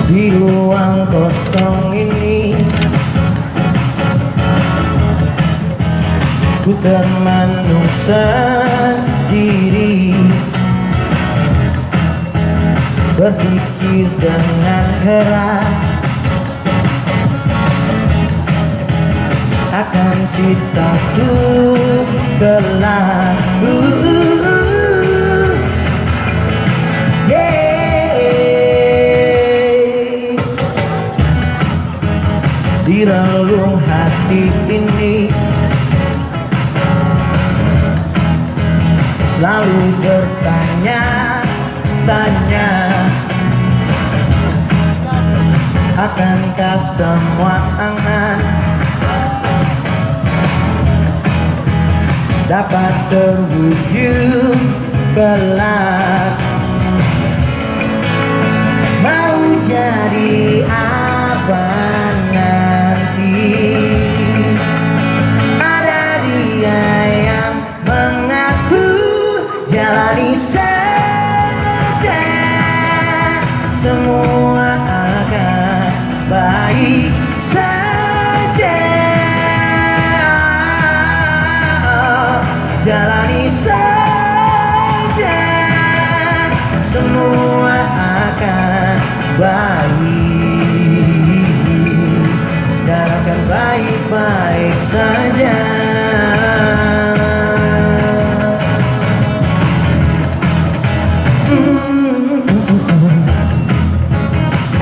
Di ruang kosong ini ku termenung sendiri, berpikir dengan keras akan cintaku kelak. Di relung hati ini selalu bertanya-tanya, akankah semua angan dapat terwujud kelak? Mau jadi apa nanti, ada dia yang mengaku, jalani saja, semua akan baik saja. Jalani saja, semua akan baik dan akan baik-baik saja.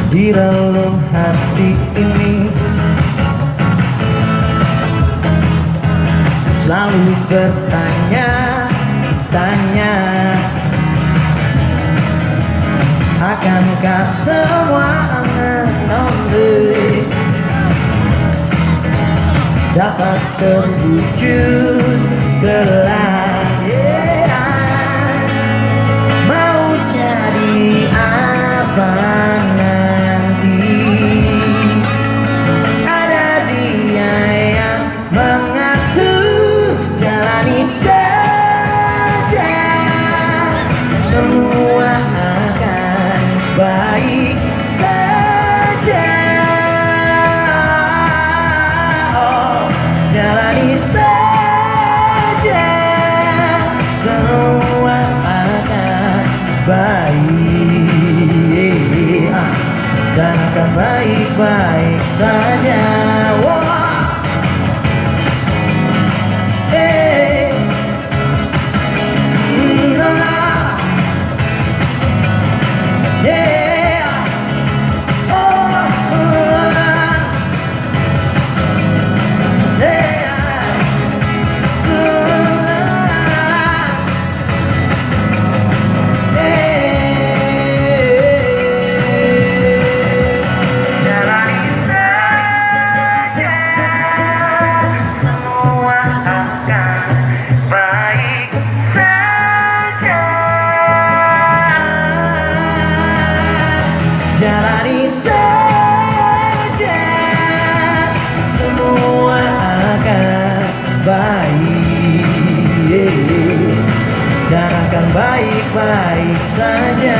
Di relung hati ini selalu bertanya-tanya, akankah semua angan dapat terwujud kelak? Mau jadi apa nanti, ada dia yang mengaku, jalani saja, semua akan baik saja. Jalani saja, semua akan baik dan akan baik-baik saja. Jalani saja, semua akan baik dan akan baik-baik saja.